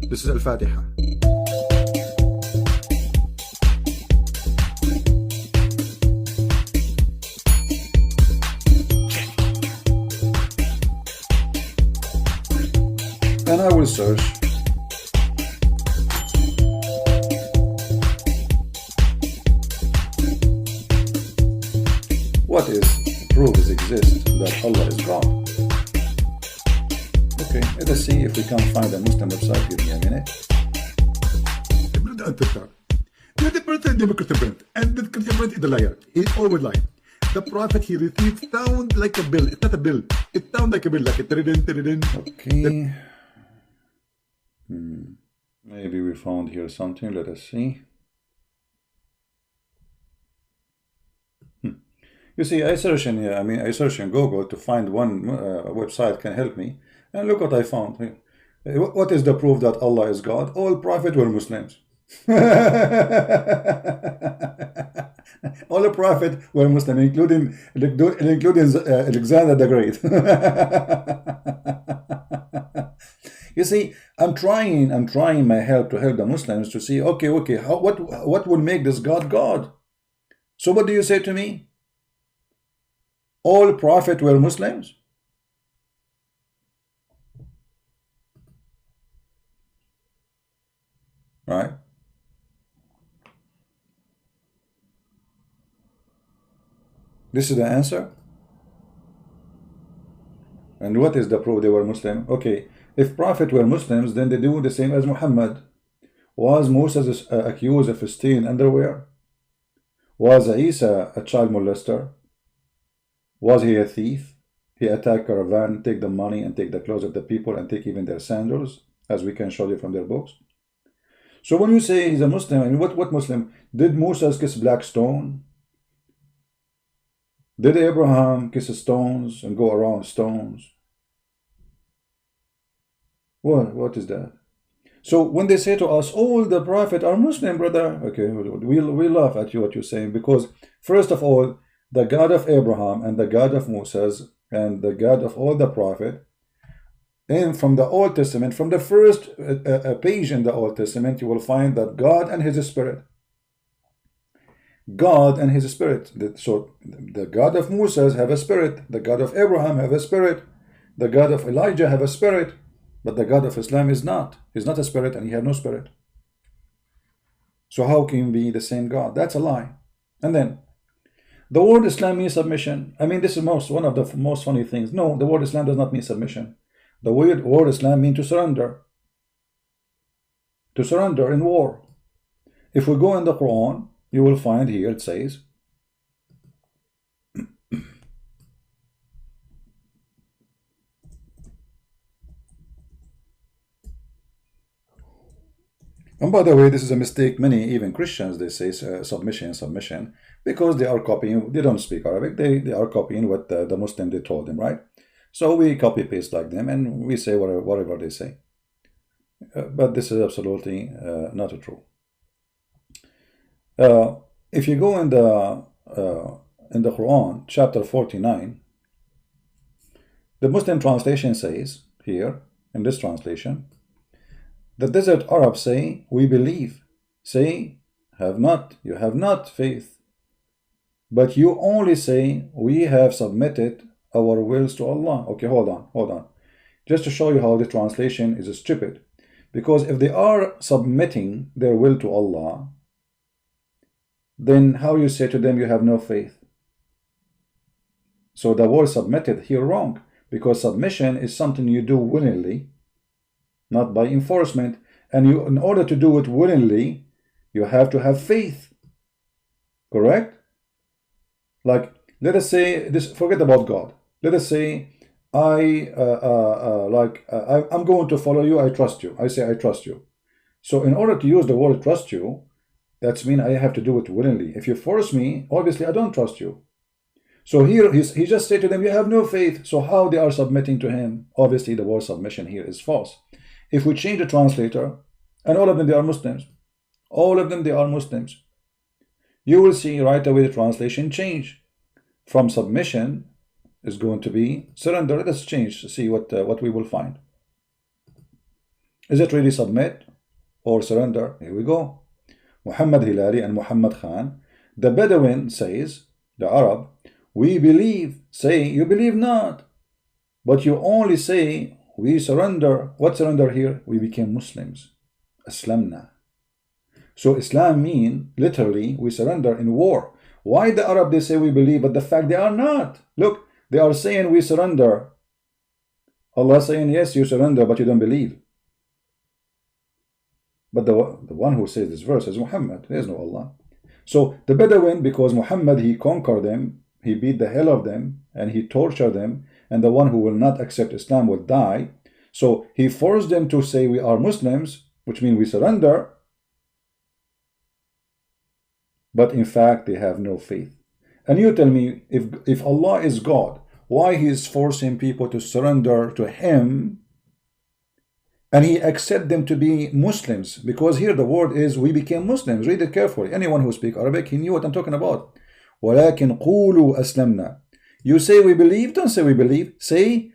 This is Al-Fatiha. And I will search what is proofs exist that Allah is God. Okay, let us see if we can find a Muslim website. Give me a minute. And the print is a liar. He's always lying. The prophet he received sound like a bill. It's not a bill. It sounds like a bill, like a trident. Okay. Maybe we found here something. Let us see. You see, I search in Google to find one website can help me, and look what I found. What is the proof that Allah is God? All prophets were Muslims. All the prophets were Muslim, including Alexander the Great. You see, I'm trying my help to help the Muslims to see, okay, what will make this God God? So what do you say to me? All prophets were Muslims? Right? This is the answer. And what is the proof they were Muslim? Okay, if prophets were Muslims, then they do the same as Muhammad. Was Moses accused of stealing underwear? Was Isa a child molester? Was he a thief? He attacked caravan, take the money and take the clothes of the people and take even their sandals, as we can show you from their books. So when you say he's a Muslim, I mean, what Muslim? Did Moses kiss black stone? Did Abraham kiss stones and go around stones? What is that? So when they say to us, all the prophets are Muslim, brother, okay, we laugh at you what you're saying, because first of all, the God of Abraham and the God of Moses and the God of all the prophets, and from the Old Testament, from the first page in the Old Testament, you will find that God and His Spirit. God and His Spirit. So the God of Moses have a spirit, the God of Abraham have a spirit, the God of Elijah have a spirit, but the God of Islam is not. He's not a spirit and He has no spirit. So how can He be the same God? That's a lie. And then the word Islam means submission. I mean, this is one of the most funny things. No, the word Islam does not mean submission. The word Islam means to surrender. To surrender in war. If we go in the Quran, you will find here it says, and by the way, this is a mistake. Many, even Christians, they say submission, because they are copying. They don't speak Arabic. They are copying what the Muslim they told them, right? So we copy paste like them, and we say whatever they say. But this is absolutely not true. If you go in the Quran, chapter 49, the Muslim translation says here in this translation, the desert Arabs say, we believe. Say, you have not faith. But you only say, we have submitted our wills to Allah. Okay, hold on. Just to show you how the translation is stupid. Because if they are submitting their will to Allah, then how you say to them, you have no faith? So the word submitted here wrong. Because submission is something you do willingly, not by enforcement, and in order to do it willingly, you have to have faith. Correct? Like, let us say this. Forget about God. Let us say I'm going to follow you. I trust you. I say I trust you. So in order to use the word trust you, that's mean I have to do it willingly. If you force me, obviously I don't trust you. So here he just said to them, you have no faith. So how they are submitting to him? Obviously the word submission here is false. If we change the translator, and all of them they are Muslims, all of them they are Muslims, you will see right away the translation change. From submission is going to be surrender. Let us change to see what we will find. Is it really submit or surrender? Here we go. Muhammad Hilali and Muhammad Khan. The Bedouin says, the Arab, we believe. Say, you believe not. But you only say, we surrender. What surrender here? We became Muslims. Aslamna. So Islam mean literally we surrender in war. Why the Arab they say we believe, but the fact they are not? Look, they are saying we surrender. Allah saying yes, you surrender, but you don't believe. But the one who says this verse is Muhammad. There is no Allah. So the Bedouin, because Muhammad he conquered them, he beat the hell of them, and he tortured them, and the one who will not accept Islam will die. So he forced them to say we are Muslims, which means we surrender. But in fact, they have no faith. And you tell me, if Allah is God, why He is forcing people to surrender to Him, and He accept them to be Muslims? Because here the word is, we became Muslims. Read it carefully. Anyone who speaks Arabic, he knew what I'm talking about. وَلَكِنْ قُولُوا أَسْلَمْنَا. You say we believe, don't say we believe. Say,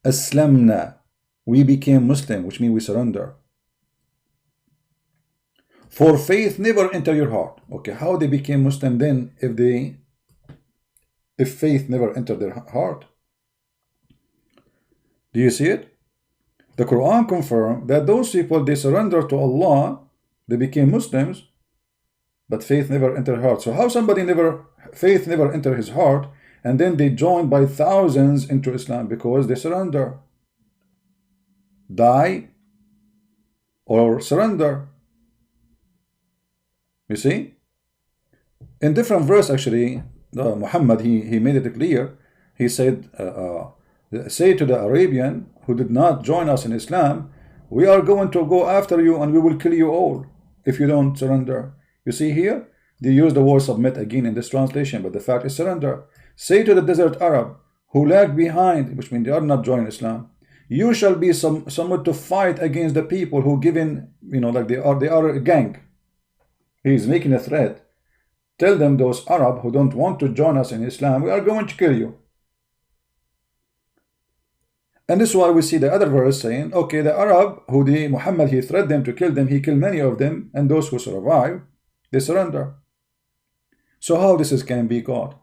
أَسْلَمْنَا. We became Muslim, which means we surrender. For faith never enter your heart. Okay, how they became Muslim then if faith never entered their heart? Do you see it? The Quran confirms that those people, they surrender to Allah, they became Muslims, but faith never entered heart. So how somebody faith never entered his heart, and then they joined by thousands into Islam? Because they surrender. Die or surrender. You see? In different verse actually, Muhammad, he made it clear. He said, say to the Arabian who did not join us in Islam, we are going to go after you and we will kill you all if you don't surrender. You see here, they use the word submit again in this translation, but the fact is surrender. Say to the desert Arab who lag behind, which means they are not joining Islam, you shall be someone to fight against the people who given, like they are a gang. He is making a threat. Tell them, those Arab who don't want to join us in Islam, we are going to kill you. And this is why we see the other verse saying, okay, the Arab who Muhammad, he threatened them to kill them, he killed many of them, and those who survive, they surrender. So how this can be God?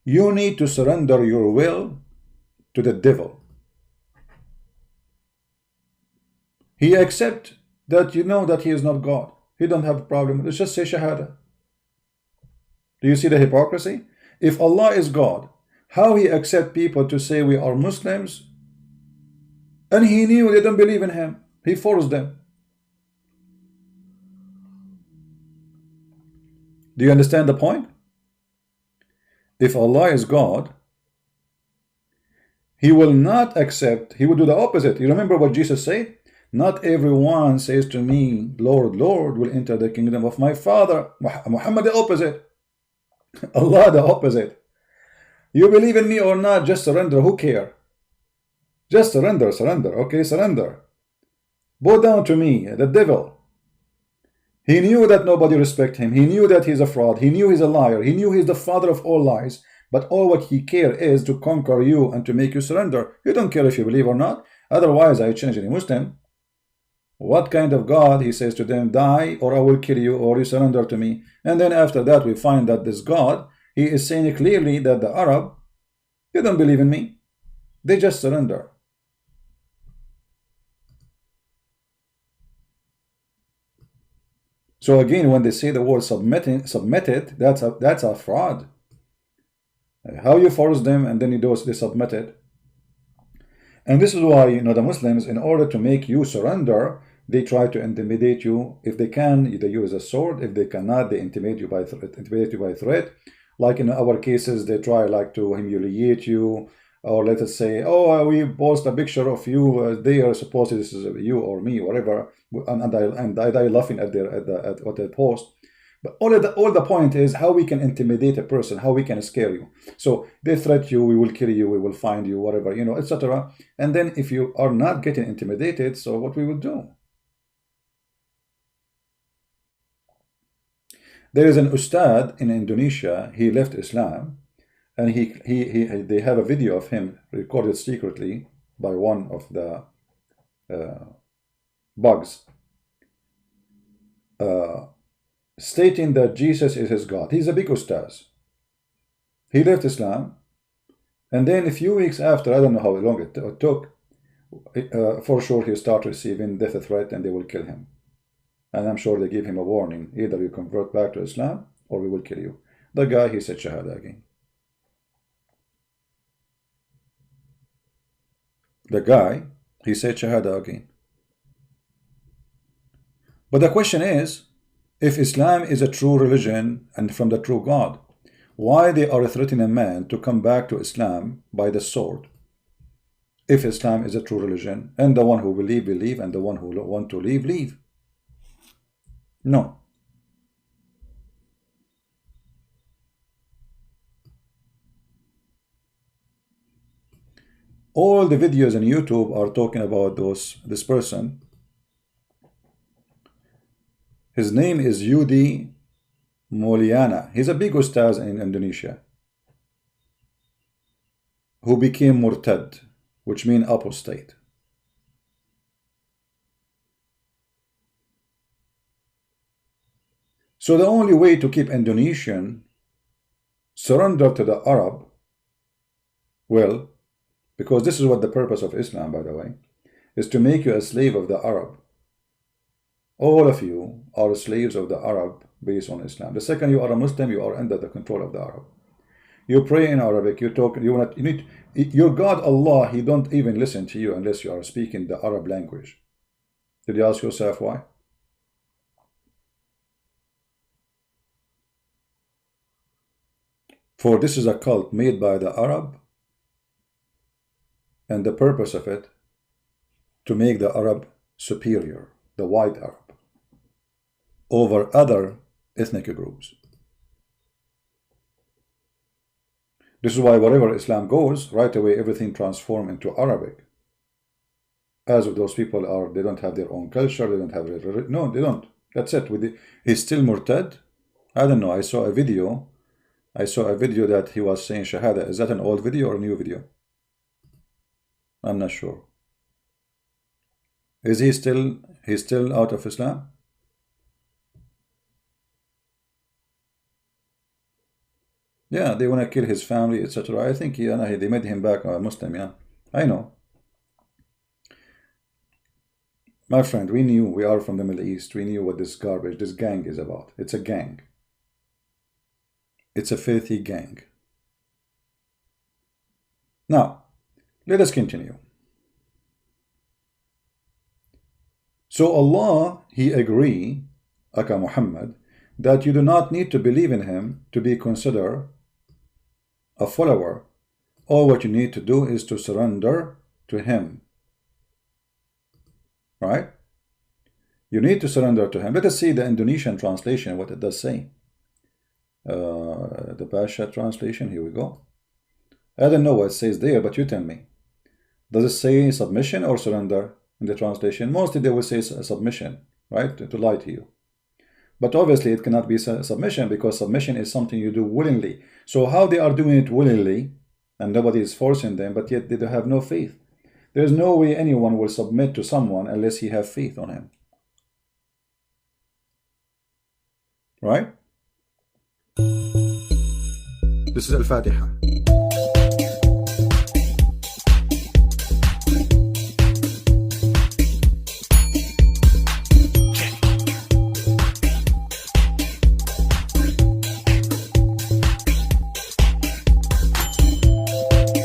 You need to surrender your will to the devil. He accepts that you know that he is not God. He don't have a problem. Let's just say Shahada. Do you see the hypocrisy? If Allah is God, how He accept people to say we are Muslims, and He knew they don't believe in Him. He forced them. Do you understand the point? If Allah is God, He will not accept, He will do the opposite. You remember what Jesus said? Not everyone says to me, Lord, Lord, will enter the kingdom of my Father. Muhammad the opposite. Allah the opposite. You believe in me or not, just surrender. Who cares? Just surrender, surrender. Okay, surrender. Bow down to me, the devil. He knew that nobody respects him. He knew that he's a fraud. He knew he's a liar. He knew he's the father of all lies. But all what he cares is to conquer you and to make you surrender. You don't care if you believe or not. Otherwise, I change any Muslim. What kind of God? He says to them, die or I will kill you, or you surrender to me. And then after that we find that this God, he is saying clearly that the Arab, they don't believe in me. They just surrender. So again, when they say the word submitted, that's a fraud. How you force them and then they submitted. And this is why, the Muslims, in order to make you surrender, they try to intimidate you. If they can, they use a sword. If they cannot, they intimidate you by threat. Like in our cases, they try to humiliate you, or let us say, oh, we post a picture of you. They are supposed this is you or me, whatever, and I die laughing at what they post. But all the point is how we can intimidate a person, how we can scare you. So they threat you, we will kill you, we will find you, whatever, etc. And then if you are not getting intimidated, so what we will do? There is an ustad in Indonesia. He left Islam, and they have a video of him recorded secretly by one of the bugs, stating that Jesus is his God. He's a big ustaz. He left Islam, and then a few weeks after, I don't know how long it took, for sure he started receiving death threat and they will kill him. And I'm sure they gave him a warning, either you convert back to Islam or we will kill you. The guy, he said Shahada again. The guy, he said Shahada again. But the question is, if Islam is a true religion and from the true God, why they are threatening man to come back to Islam by the sword? If Islam is a true religion, and the one who believe, believe, and the one who want to leave, leave. No. All the videos on YouTube are talking about this person. His name is Yudi Moliana. He's a big ustaz in Indonesia who became murtad, which means apostate. So the only way to keep Indonesian surrender to the Arab, well, because this is what the purpose of Islam, by the way, is to make you a slave of the Arab. All of you are slaves of the Arab based on Islam. The second you are a Muslim, you are under the control of the Arab. You pray in Arabic, you talk, you need your God Allah, he don't even listen to you unless you are speaking the Arab language. Did you ask yourself why? For this is a cult made by the Arab, and the purpose of it to make the Arab superior, the white Arab, over other ethnic groups. This is why wherever Islam goes, right away everything transforms into Arabic. As if those people are, they don't have their own culture, they don't have their, no, they don't. That's it. He's still murtad. I don't know. I saw a video that he was saying Shahada. Is that an old video or a new video? I'm not sure. Is he's still out of Islam? Yeah, they want to kill his family, etc. I think they made him back a Muslim. Yeah, I know. My friend, we knew, we are from the Middle East. We knew what this garbage, this gang is about. It's a gang. It's a filthy gang. Now, let us continue. So Allah, He agree, Aka Muhammad, that you do not need to believe in Him to be considered a follower. All what you need to do is to surrender to Him. Right? You need to surrender to Him. Let us see the Indonesian translation, what it does say. The Pasha translation, here we go. I don't know what it says there, but you tell me. Does it say submission or surrender in the translation? Mostly they will say submission, right? To lie to you. But obviously it cannot be submission, because submission is something you do willingly. So how they are doing it willingly, and nobody is forcing them, but yet they don't have no faith. There's no way anyone will submit to someone unless he have faith on him. Right? This is Al-Fatiha.